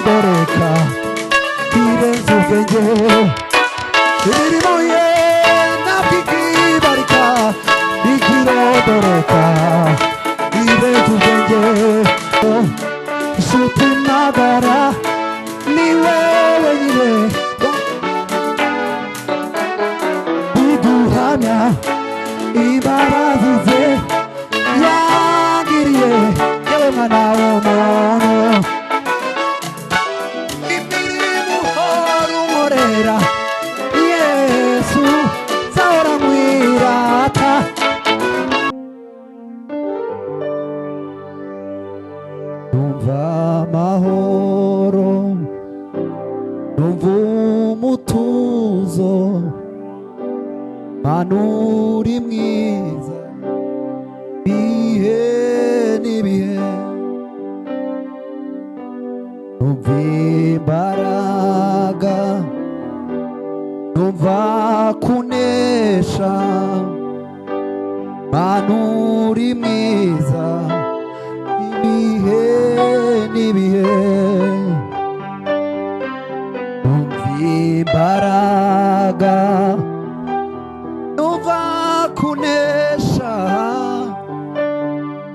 doreka irenze ubwenge imirimo ye ntabwo ikibarika ikirondoreka irenze ubwenge inshuti magara ni wewe nyine biduhamya imbaraga ze yagiriye yewe mwana w'umuntu imirimo uhora unkorera Yesu nzahora nkwirata numva amahoro numva umutuzo manuri mwiza bihe n'ibihe numva imbaraga numva kunesha manuri mwiza ibihe n'ibihe numva imbaraga numva kunesha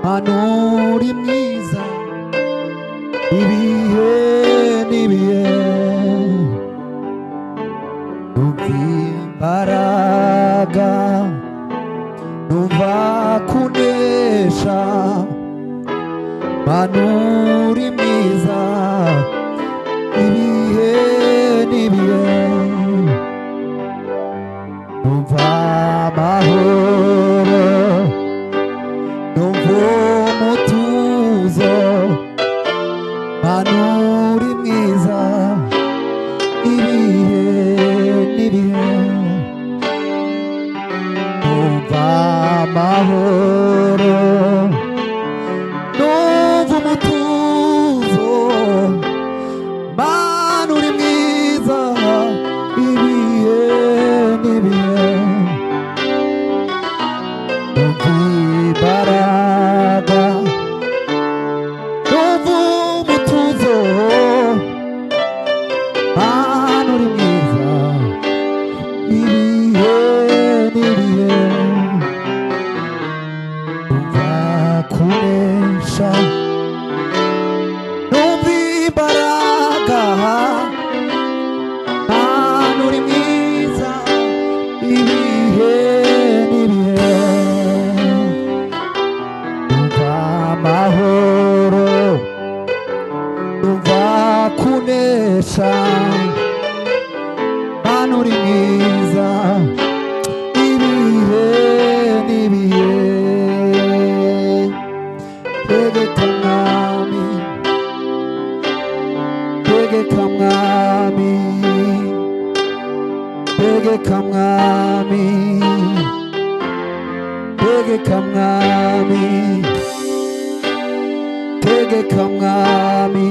manuri mwiza ibihe n'ibihe numva imbaraga numva kunesha manuri mwiza ibihe n'ibihe numva amahoro numva umutuzo manuri mwiza ibihe n'ibihe numva amahoro numva umutuzo manuri mwiza ibihe n'ibihe numva imbaraga numva umutuzo manuri mwiza ibihe n'ibihe numva kunesha numva imbaraga manuri mwiza ibihe n'ibihe numva amahoro numva kunesha manuri mwiza ibihe n'ibihe tegeka mwami tegeka mwami tegeka mwami tegeka mwami tegeka mwami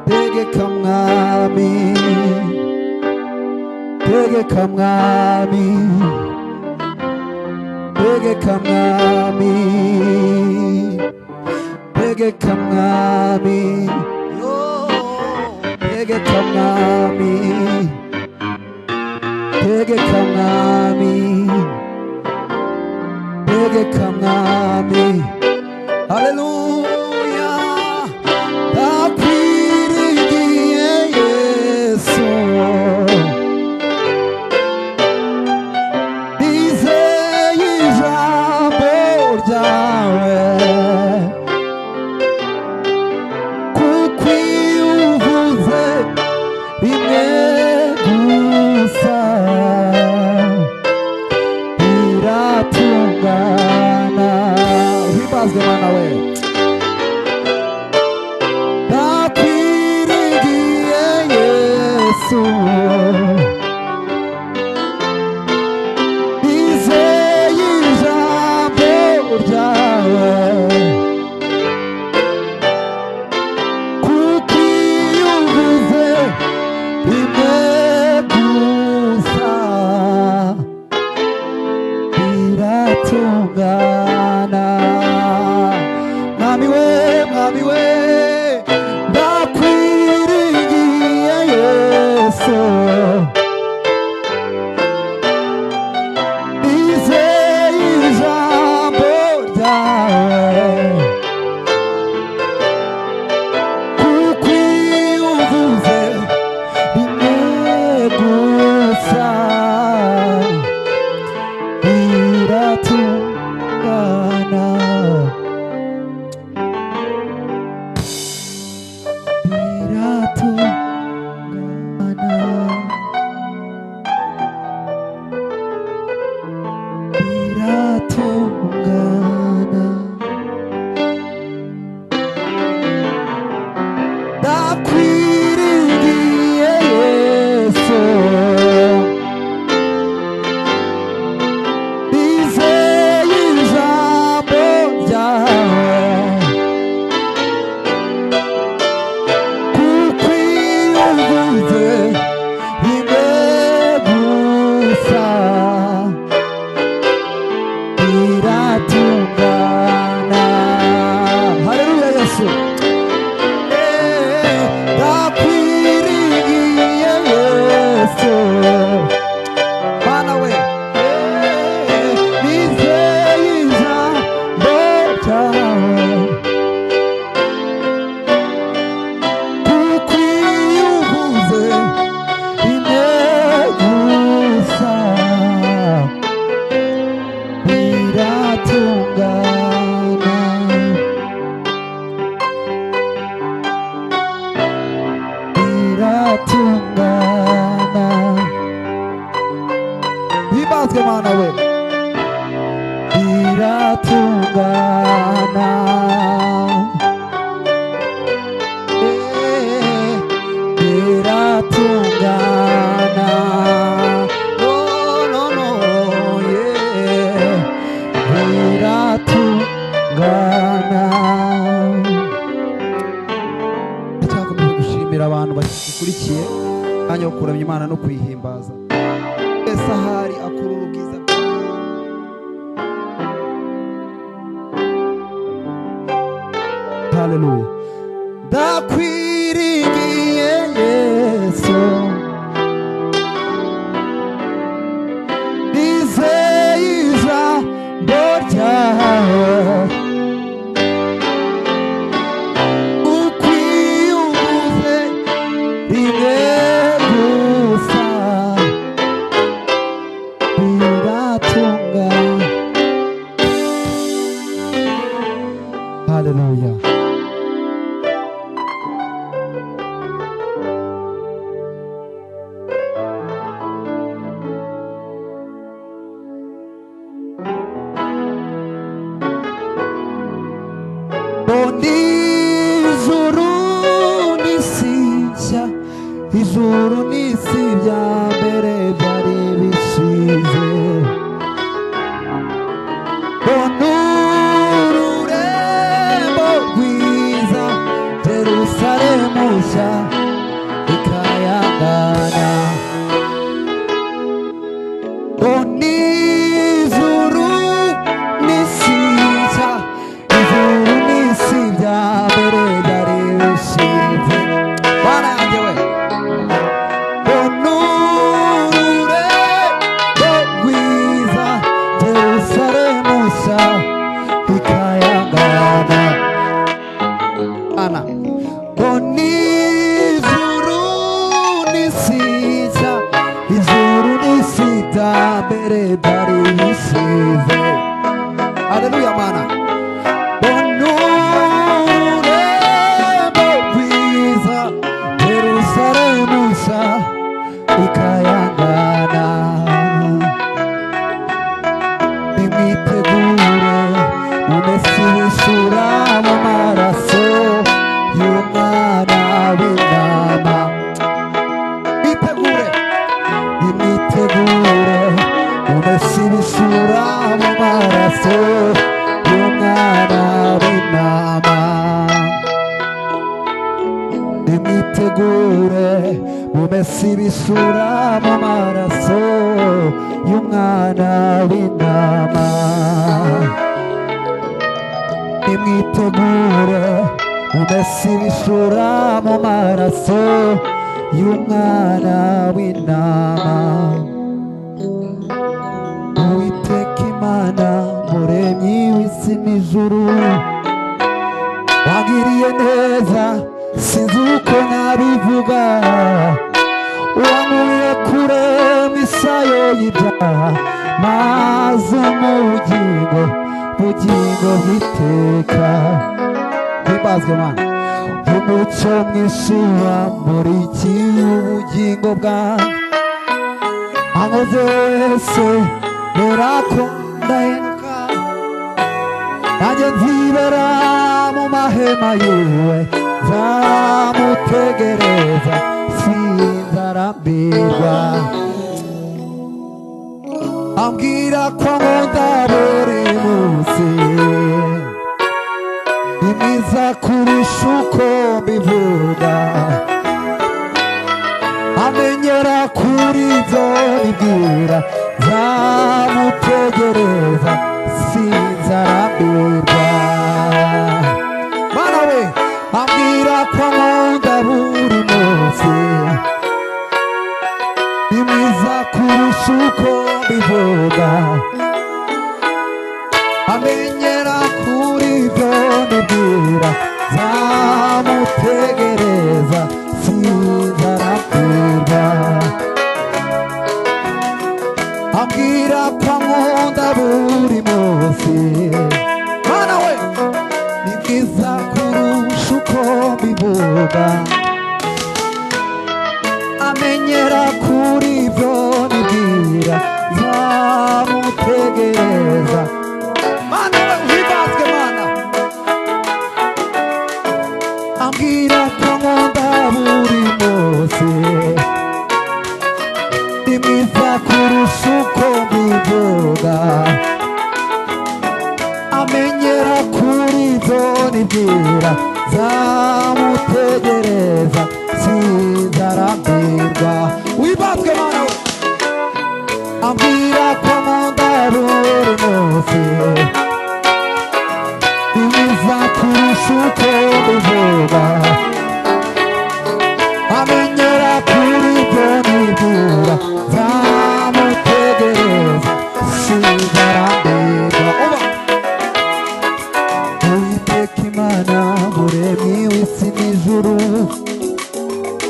tegeka mwami tegeka mwami tegeka mwami tegeka mwami tegeka mwami tegeka mwami tegeka mwami haleluya ndakwirigiye Yesu nizeye ijambo ryawe kuko iyo uvuze rimwe gusa biratungana uhimazwe Mana we ndakwirigiye Yesu nizeye ijambo ryawe kuko iyo uvuze rimwe gusa biratungana mwami we mwami we Yesu Mana we nizeye ijambo ryawe kuko iyo uvuze rimwe gusa biratungana biratungana himbazwe Mana we biratungana biratungana no no no yeah biratungana ndacyakomeje gushimira abantu bakurikiye kanya wo kuramya Imana no kwihimbaza wese ahari akurura ubwiza haleluya ndakwirigiye Yesu nizeye ijambo ryawe uko iyo uvuze rimwe gusa biratungana haleluya ijuru n'isi nshya ijuru n'isi bya mbere byari bishize ururembo rwiza Yerusalemu nshya ikayangana ijuru n'isi nshya ijuru n'isi bya mbere byari bishize Bwana yanjye we ururembo rwiza Yerusalemu nshya ikayangana Ana ijuru n'isi nshya ijuru n'isi bya mbere byari bishize haleluya Mana Yerusalemu nshya ikayangana nimwitegure mumese ibishura mu maraso y'umwana w'intama nimwitegure mumese ibishura mu maraso y'umwana w'intama nimwitegure mumese ibishura mu maraso y'umwana w'intama nimwitegure mumese ibishura mu maraso y'umwana w'intama Uwiteka Imana muremyi w'isi n'ijuru wagiriye neza sinzi uko nabivuga wankuye kure misayo y'ibyaha maze mu bugingo bw'iteka himbazwe Mana umucyo mwinshi wamurikiye ubugingo bwanjye ankoze wese nerako ndahenuka nanjye nzibera mu mahema yiwe nzamutegereza sinzarambirwa ambwira ko nkunda buri munsi ni mwiza kurusha uko mbivuga amenyera kuri ibyo nibwira nzamutegereza sinzarambirwa Mana we ambwira ko nkunda buri munsi bivuga amenyera kuri byo nibwira nzamutegereza mana uhibazwe mana ambwira ko nkunda buri munsi ni mwiza kurusha uko mbivuga amenyera kuri byo nibwira nzamutegereza sinzarambirwa wibazwe mana we ambwira ko nkunda buri munsi ni mwiza kurusha uko mbivuga amenyera kuri byo nibwira nzamutegereza sinzarambirwa Uwiteka Imana muremyi w'isi n'ijuru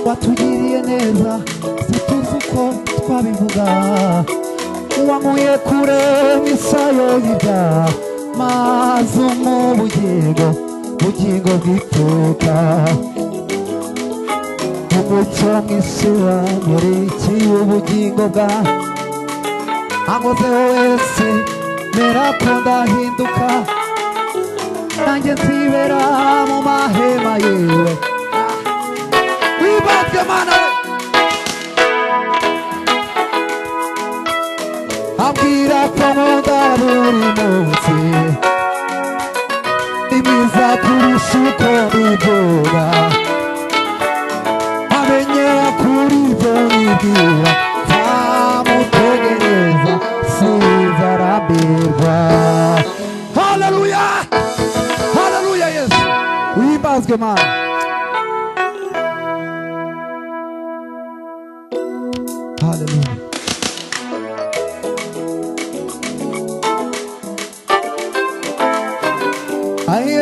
watugiriye neza situzi uko twabivuga wankuye kure misayo y'ibyaha maze mu bugingo bw'iteka umucyo mw'isi wamurikiye ubugingo bwa ankozeho wese mera ko ndahinduka nanjye nsibera mu mahema yewe wibazwe mana we ambwira ko nkunda buri munsi ni mwiza kurusha uko mbivuga amenyera kuri byo nibwira nzamutegereza sinzarambirwa haleluya haleluya yesu wibazwe mana haleluya aye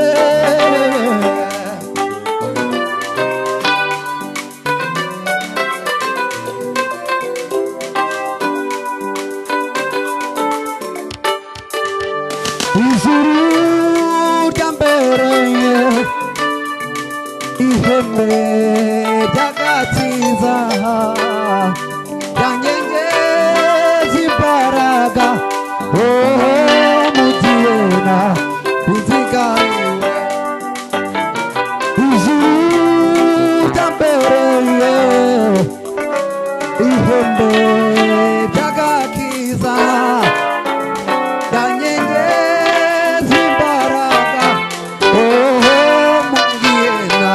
ijuru ryambereye ihembe ry'agakiza ryanyengeza imbaraga mugiyena unzigamiwe ijuru ryambereye ihembe ry'agakiza ryanyengeza imbaraga mugiyena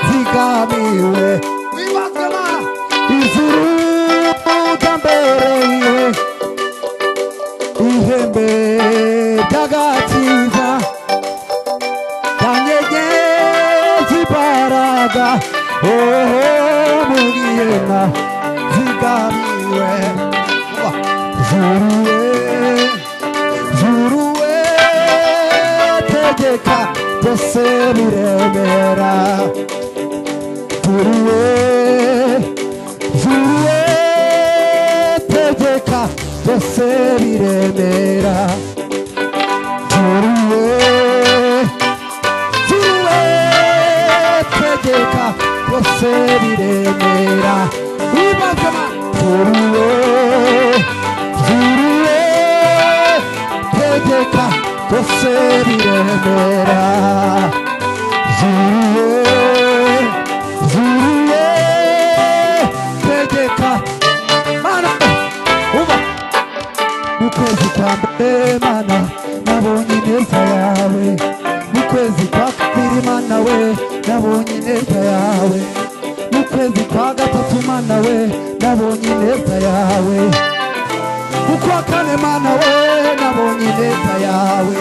nzigamiwe wibazwe mana ijuru ryambereye ihembe ry'agakiza ryanyegeza imbaraga mugiyena nzigamiwe juruwe tegeka byose biremera juruwe tegeka byose biremera juruwe tegeka byose biremera wibazema juruwe tegeka byose biremera juruwe tegeka mana uba mu kwezi kwa mbere mana nabonye ineza yawe mu kwezi kwa kabiri mana we nabonye ineza yawe mu kwezi kwa gatatu mana we nabonye ineza yawe mu kwa kane mana we nabonye ineza yawe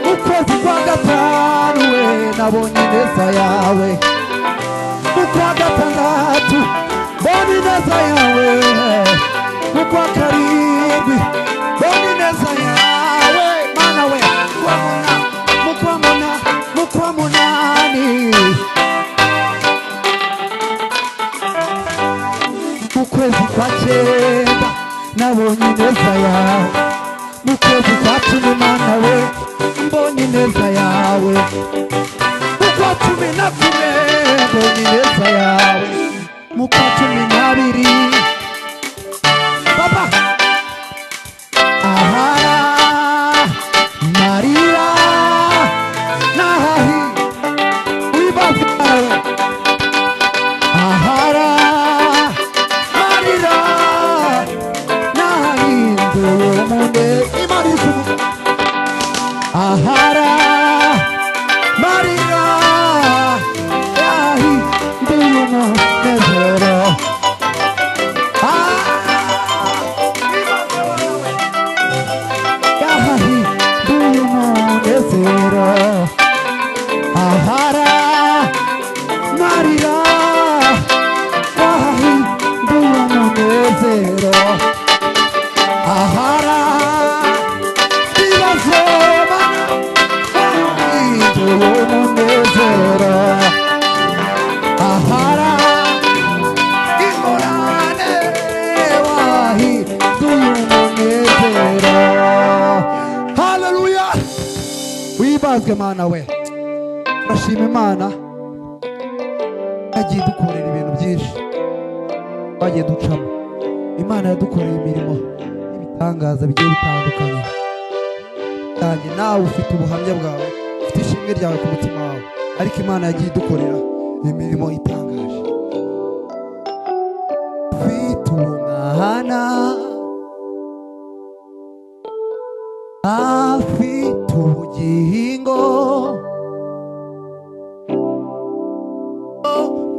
mu kwezi kwa gatanu we nabonye ineza yawe mu kwa gatandatu mbona ineza yawe mu kwa karindwi mbona ineza yawe mana we mu kwa munani mu kwezi kwa cyenda nabonye ineza yawe mu kwezi kwa cumi mana we mbonye ineza yawe mu kwa cumi na kumwe wimbazwe Mana we. Turashima Imana yagiye dukorera ibintu byinshi twagiye ducamo. Imana yadukoreye imirimo ibitangaza bigiye bitandukanye. Kandi nawe ufite ubuhamya bwawe, ufite ishimwe ryawe ku mutima wawe, ariko Imana yagiye idukorera imirimo itangaje. Ufite umwana afite ubugingo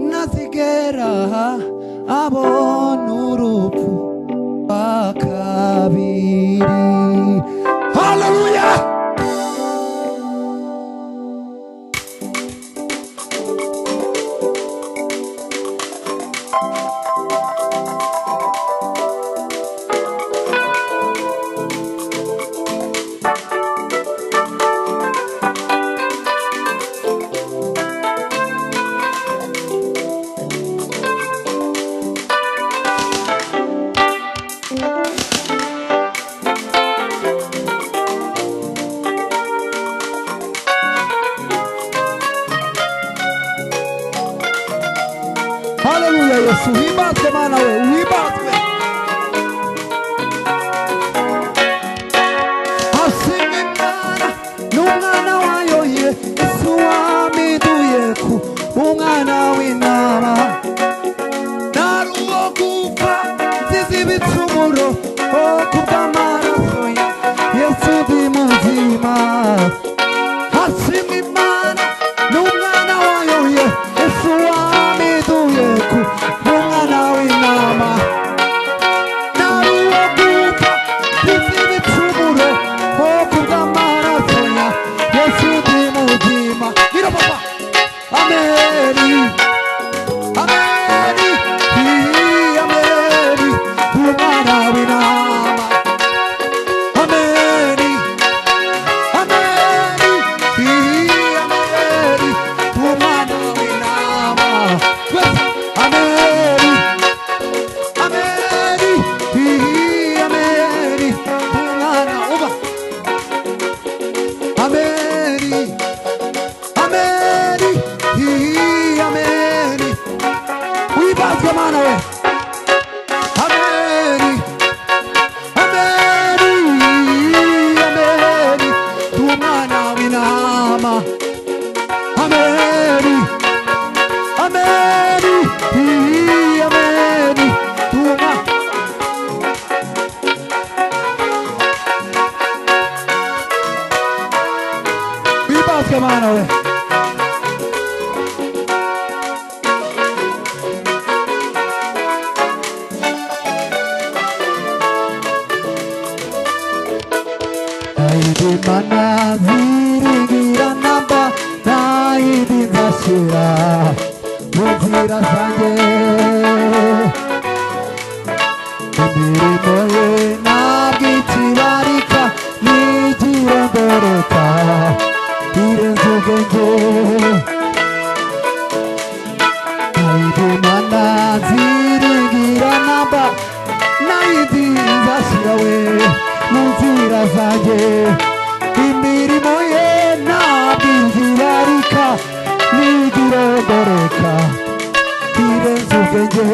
nazigera abona urupfu rwa kabiri. Haleluya! Haleluya Yesu, wimbazwe Mana we, wimbazwe. Ashimwe Imana n'umwana wayo Yesu wamiduye ku umwana w'intama. Nari uwo gupfa nzize ibicumuro kubw'amaraso ye Yesu ndi muzima. Ashimwe Imana n'umwana wayo Yesu wamiduye ku umwana w'intama. Nari uwo gupfa nzize ibicumuro kubw'amaraso ye Yesu ndi muzima. Gira papa. Ameni, ameni, ameni, umwana w'intama. Ameni, ameni, ameni, umwana w'intama. Ameni, ameni, ameni, umwana uba. Ameni, ameni, ameni, wimbazwe Mana we. Ameni, ameni, ameni, umwana w'intama. Ameni, ameni, ameni, wimbazwe Mana we. Mana ziringira namba naidi nzashira mu nzira zanjye. Imirimo ye ntabwo ikibarika ntigirondoreka irenze ubwenge. Mana ziringira namba naidi nzashira we mu nzira zanjye. Imirimo ye ntabwo ikibarika ntigirondoreka irenze ubwenge.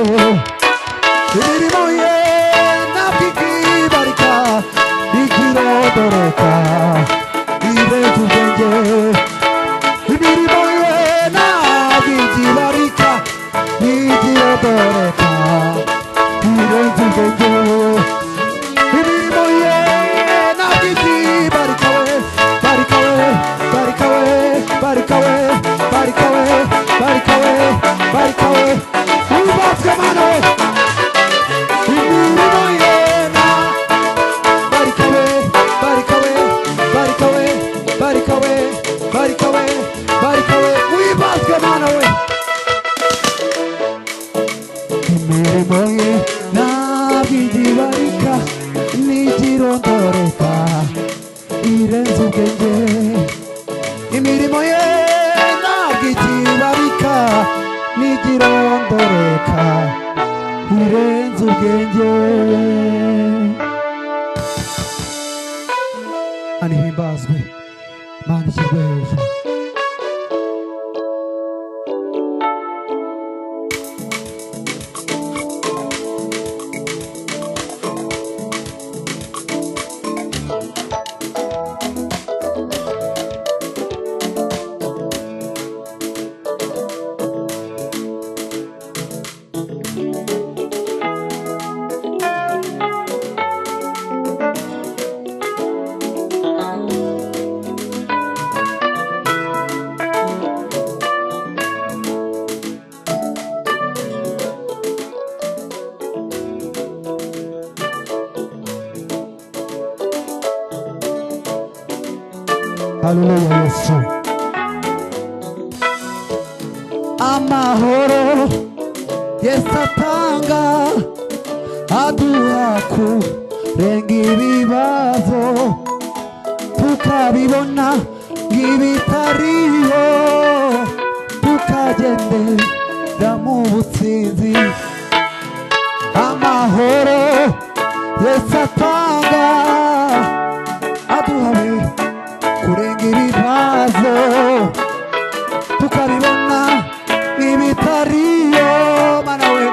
Imirimo ye ntabwo ikibarika ntigirondoreka irenze ubwenge. Imirimo ye ntabwo ikibarika ntigirondoreka irenze ubwenge. Imirimo ye ntabwo ikibarika we, barika we, barika we, barika we, barika we, barika we, barika we, wimbazwe Mana we. Imirimo ye na barika we, barika we, barika we, barika we, barika we, barika we, wimbazwe Mana we. Imirimo ye ntabwo ikibarika ntigirondoreka irenze ubwenge. Imirimo ye ntabwo ikibarika ntigirondoreka irenze ubwenge. Mana ihimbazwe, Mana ishyirwe hejuru. Haleluya Yesu. Amahoro Yesu atanga aduha kurenga ibibazo tukabibona nk'ibitariho tukagendera mu butsinzi. Amahoro Yesu atanga aduha kurenga ibibazo tukabibona nk'ibitariyo mana we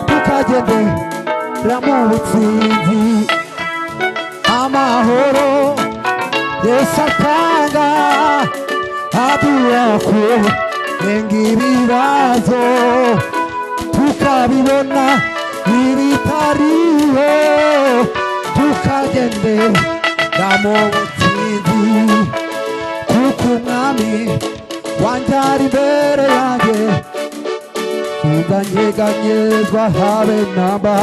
tukagendera mu butsinzi. Amahoro Yesu atanga aduha kurenga ibibazo tukabibona nk'ibitariyo tukagendera mu butsinzi. Kuko umwami wanjye ari imbere yanjye sindanyeganyezwa habe namba.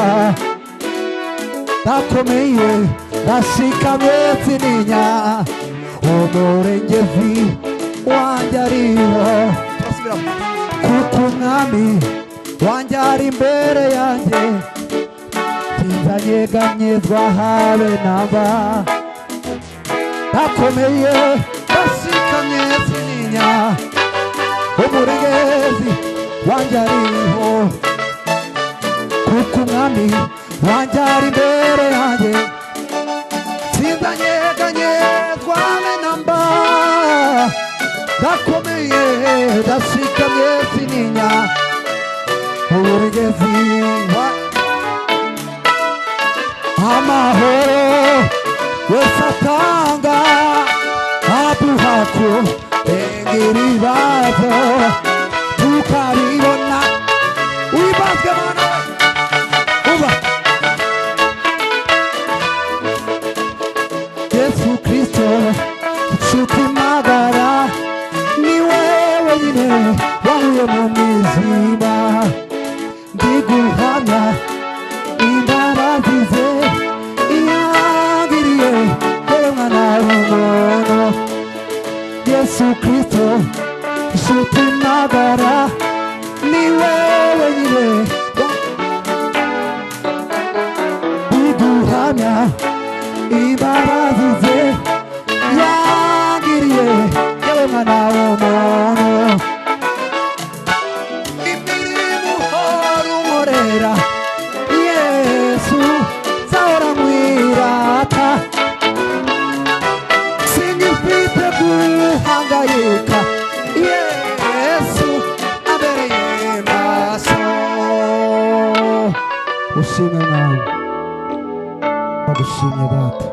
Ndakomeye ndashikamye sintinya umurengezi wanjye ariho. Kuko umwami wanjye ari imbere yanjye sindanyeganyezwa habe namba. Ndakomeye ndashikamye sintinya umurengezi wanjye ariho. Kuko umwami wanjye ari imbere yanjye sindanyeganyezwa habe namba. Ndakomeye ndashikamye sintinya umurengezi amahoro Yesu atanga aduha kurenga ibibazo tukabibona. Wibazwe mana uba Yesu Kristo inshuti magara ni wewe nyine wankuye mu mwijima. Ndiguhamya imbabazi ze yangiriye yewe mwana w'umuntu. Yesu Kristo inshuti magara ni wewe nyine ndiguhamya imbabazi ze yangiriye yewe mwana w'umuntu. Imirimo uhora unkorera Yesu nzahora nkwirata. Singifite guhangayika Yesu ambereye maso. Ushimwe nawe, bagushimye data.